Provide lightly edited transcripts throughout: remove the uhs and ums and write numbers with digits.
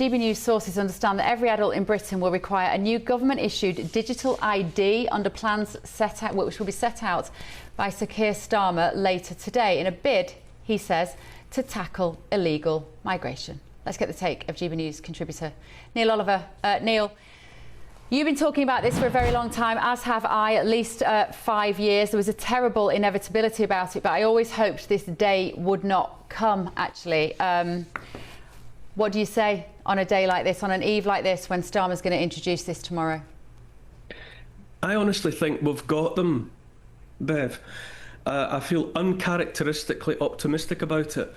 GB News sources understand that every adult in Britain will require a new government-issued digital ID under plans set out, which will be set out by Sir Keir Starmer later today in a bid, he says, to tackle illegal migration. Let's get the take of GB News contributor Neil Oliver. Neil, you've been talking about this for a very long time, as have I, at least 5 years. There was a terrible inevitability about it, but I always hoped this day would not come, actually. What do you say on a day like this, on an eve like this, when Starmer's going to introduce this tomorrow? I honestly think we've got them, Bev. I feel uncharacteristically optimistic about it.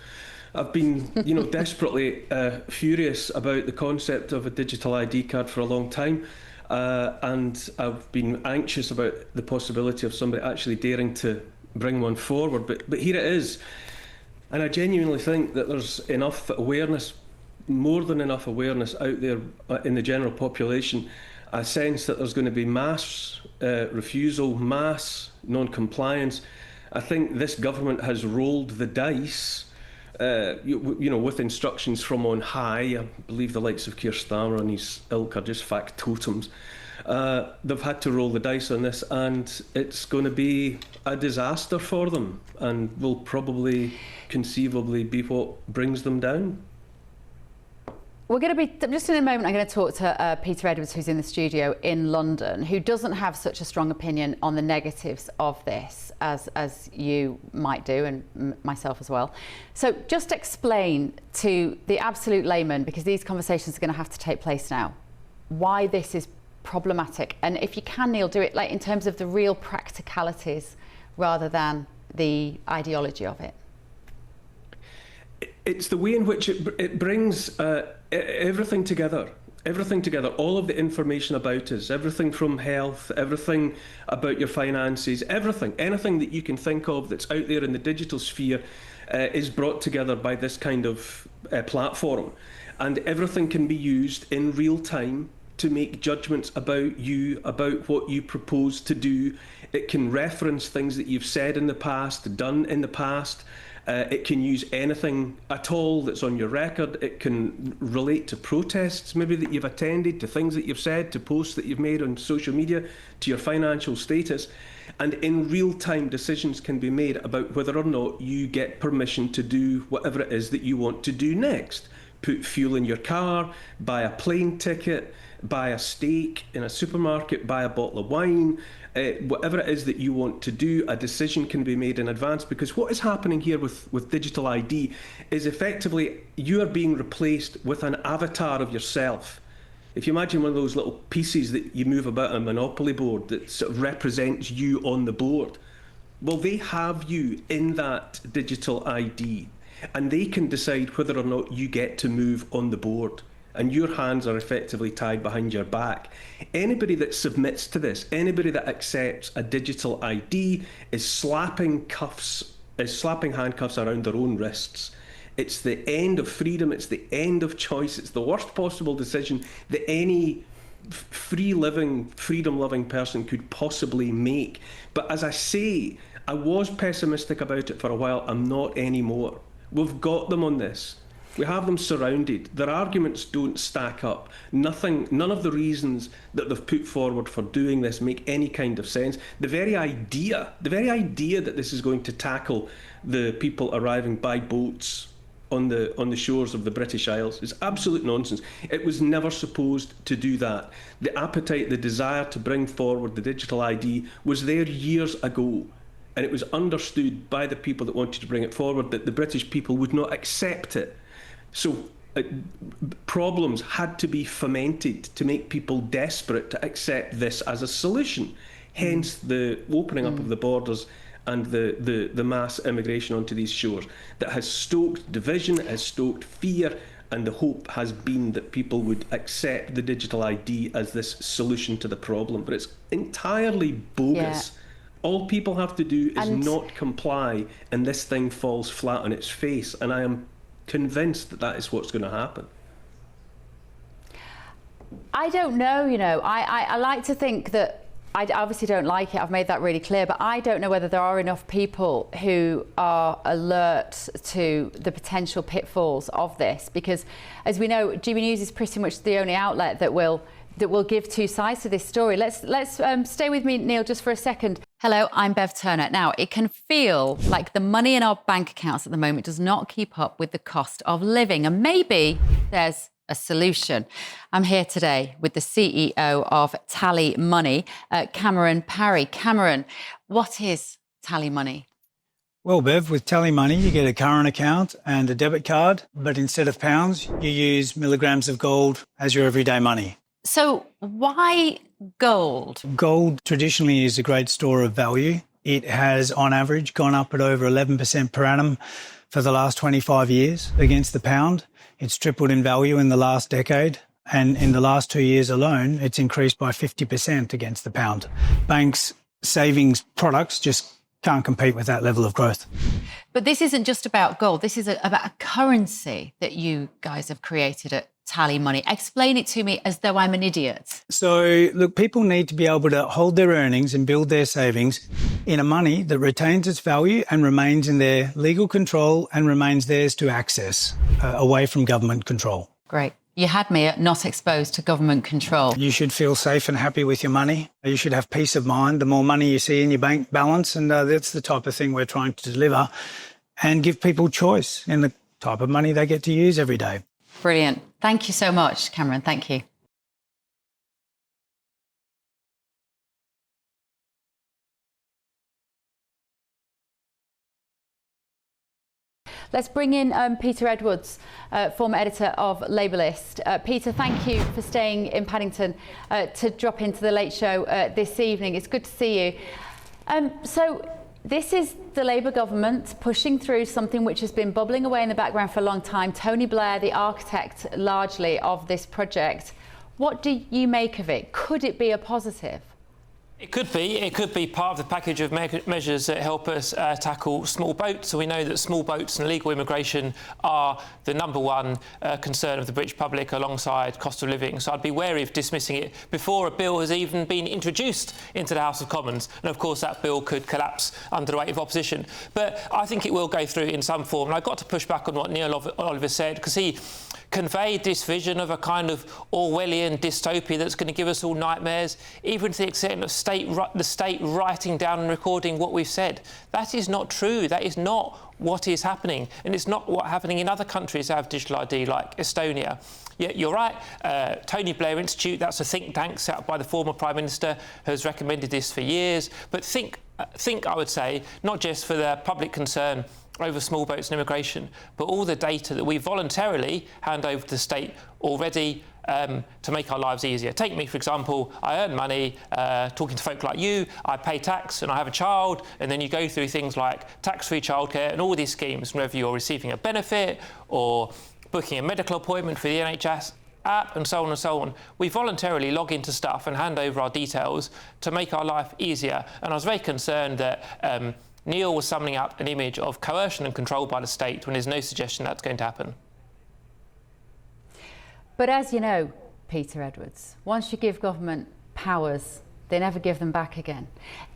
I've been, desperately furious about the concept of a digital ID card for a long time. And I've been anxious about the possibility of somebody actually daring to bring one forward. But here it is. And I genuinely think that there's enough awareness, more than enough awareness out there in the general population, a sense that there's going to be mass refusal, mass non-compliance. I think this government has rolled the dice, with instructions from on high. I believe the likes of Keir Starmer and his ilk are just factotums. They've had to roll the dice on this, and it's going to be a disaster for them, and will probably conceivably be what brings them down. We're going to be, just in a moment, I'm going to talk to Peter Edwards, who's in the studio in London, who doesn't have such a strong opinion on the negatives of this as you might do, and myself as well. So just explain to the absolute layman, because these conversations are going to have to take place now, why this is problematic. And if you can, Neil, do it like in terms of the real practicalities rather than the ideology of it. It's the way in which it brings everything together, all of the information about us, everything from health, everything about your finances, anything that you can think of that's out there in the digital sphere is brought together by this kind of platform. And everything can be used in real time to make judgments about you, about what you propose to do. It can reference things that you've said in the past, done in the past. It can use anything at all that's on your record. It can relate to protests maybe that you've attended, to things that you've said, to posts that you've made on social media, to your financial status. And in real time, decisions can be made about whether or not you get permission to do whatever it is that you want to do next. Put fuel in your car, buy a plane ticket, buy a steak in a supermarket, buy a bottle of wine. Whatever it is that you want to do, a decision can be made in advance, because what is happening here with digital ID is effectively you are being replaced with an avatar of yourself. If you imagine one of those little pieces that you move about on a Monopoly board that sort of represents you on the board, well, they have you in that digital ID, and they can decide whether or not you get to move on the board. And your hands are effectively tied behind your back. Anybody that submits to this, anybody that accepts a digital ID is slapping handcuffs around their own wrists. It's the end of freedom, it's the end of choice, it's the worst possible decision that any freedom-loving person could possibly make. But as I say, I was pessimistic about it for a while, I'm not anymore. We've got them on this. We have them surrounded. Their arguments don't stack up. None of the reasons that they've put forward for doing this make any kind of sense. The very idea that this is going to tackle the people arriving by boats on the shores of the British Isles is absolute nonsense. It was never supposed to do that. The appetite, the desire to bring forward the digital ID was there years ago. And it was understood by the people that wanted to bring it forward that the British people would not accept it. So problems had to be fomented to make people desperate to accept this as a solution. Hence the opening up of the borders and the mass immigration onto these shores that has stoked division, has stoked fear, and the hope has been that people would accept the digital ID as this solution to the problem. But it's entirely bogus. Yeah. All people have to do is not comply, and this thing falls flat on its face. And I am convinced that that is what's going to happen. I don't know, I like to think that I obviously don't like it. I've made that really clear, but I don't know whether there are enough people who are alert to the potential pitfalls of this, because as we know, GB News is pretty much the only outlet that will give two sides to this story. Let's stay with me, Neil, just for a second. Hello, I'm Bev Turner. Now, it can feel like the money in our bank accounts at the moment does not keep up with the cost of living, and maybe there's a solution. I'm here today with the CEO of TallyMoney, Cameron Parry. Cameron, what is TallyMoney? Well, Bev, with TallyMoney, you get a current account and a debit card, but instead of pounds, you use milligrams of gold as your everyday money. So why gold? Gold traditionally is a great store of value. It has, on average, gone up at over 11% per annum for the last 25 years against the pound. It's tripled in value in the last decade, and in the last 2 years alone, it's increased by 50% against the pound. Banks' savings products just can't compete with that level of growth. But this isn't just about gold. This is about a currency that you guys have created at TallyMoney. Explain it to me as though I'm an idiot. So, look, people need to be able to hold their earnings and build their savings in a money that retains its value and remains in their legal control and remains theirs to access, away from government control. Great. You had me at not exposed to government control. You should feel safe and happy with your money. You should have peace of mind the more money you see in your bank balance, and that's the type of thing we're trying to deliver and give people choice in the type of money they get to use every day. Brilliant. Thank you so much, Cameron. Thank you. Let's bring in Peter Edwards, former editor of Labourist. Peter, thank you for staying in Paddington to drop into the Late Show this evening. It's good to see you. So this is the Labour government pushing through something which has been bubbling away in the background for a long time. Tony Blair, the architect largely of this project. What do you make of it? Could it be a positive? It could be. It could be part of the package of measures that help us tackle small boats. So we know that small boats and illegal immigration are the number one concern of the British public alongside cost of living. So I'd be wary of dismissing it before a bill has even been introduced into the House of Commons. And of course that bill could collapse under the weight of opposition. But I think it will go through in some form. And I've got to push back on what Neil Oliver said, because he conveyed this vision of a kind of Orwellian dystopia that's going to give us all nightmares, even to the extent of the state writing down and recording what we've said. That is not true. That is not what is happening. And it's not what's happening in other countries that have digital ID, like Estonia. Yeah, you're right. Tony Blair Institute, that's a think tank set up by the former Prime Minister, has recommended this for years. But think, I would say, not just for the public concern over small boats and immigration, but all the data that we voluntarily hand over to the state already to make our lives easier. Take me, for example. I earn money talking to folk like you, I pay tax and I have a child, and then you go through things like tax-free childcare and all these schemes, whether you're receiving a benefit or booking a medical appointment for the NHS app and so on and so on. We voluntarily log into stuff and hand over our details to make our life easier. And I was very concerned that Neil was summing up an image of coercion and control by the state when there's no suggestion that's going to happen. But as you know, Peter Edwards, once you give government powers, they never give them back again.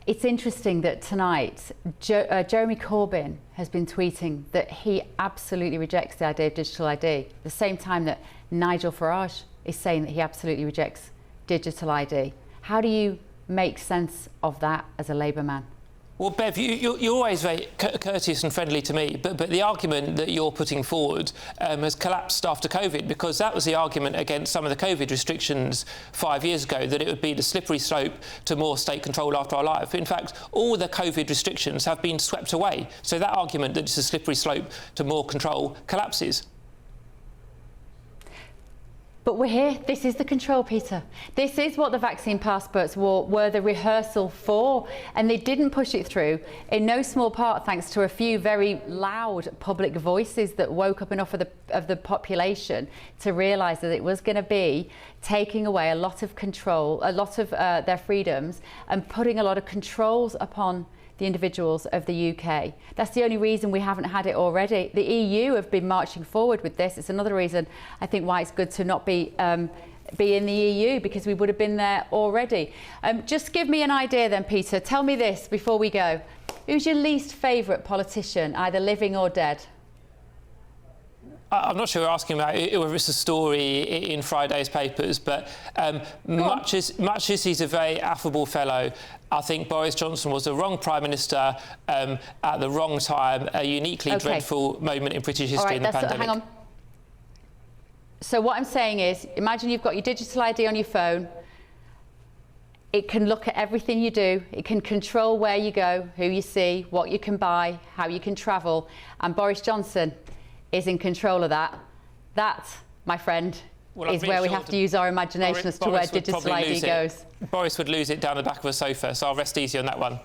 It's interesting that tonight, Jeremy Corbyn has been tweeting that he absolutely rejects the idea of digital ID, at the same time that Nigel Farage is saying that he absolutely rejects digital ID. How do you make sense of that as a Labour man? Well, Bev, you're always very courteous and friendly to me, but the argument that you're putting forward has collapsed after COVID, because that was the argument against some of the COVID restrictions 5 years ago, that it would be the slippery slope to more state control after our life. In fact, all the COVID restrictions have been swept away. So that argument that it's a slippery slope to more control collapses. But we're here. This is the control, Peter. This is what the vaccine passports were the rehearsal for. And they didn't push it through, in no small part thanks to a few very loud public voices that woke up enough of the population to realise that it was going to be taking away a lot of control, a lot of their freedoms, and putting a lot of controls upon the individuals of the UK. That's the only reason we haven't had it already. The EU have been marching forward with this. It's another reason I think why it's good to not be in the EU, because we would have been there already. Just give me an idea then, Peter. Tell me this before we go. Who's your least favourite politician, either living or dead? I'm not sure we're asking about whether it's a story in Friday's papers, but much as he's a very affable fellow, I think Boris Johnson was the wrong Prime Minister at the wrong time, a uniquely dreadful moment in British history in the pandemic. Hang on. So what I'm saying is, imagine you've got your digital ID on your phone. It can look at everything you do. It can control where you go, who you see, what you can buy, how you can travel. And Boris Johnson is in control of that. That, my friend, is where we have to use our imagination as to where digital ID goes. Boris would lose it down the back of a sofa, so I'll rest easy on that one.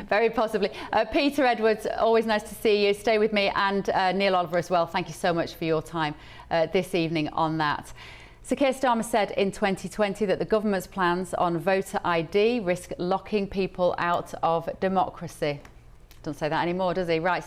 Very possibly. Peter Edwards, always nice to see you. Stay with me, and Neil Oliver as well. Thank you so much for your time this evening on that. So Keir Starmer said in 2020 that the government's plans on voter ID risk locking people out of democracy. Doesn't say that anymore, does he? Right.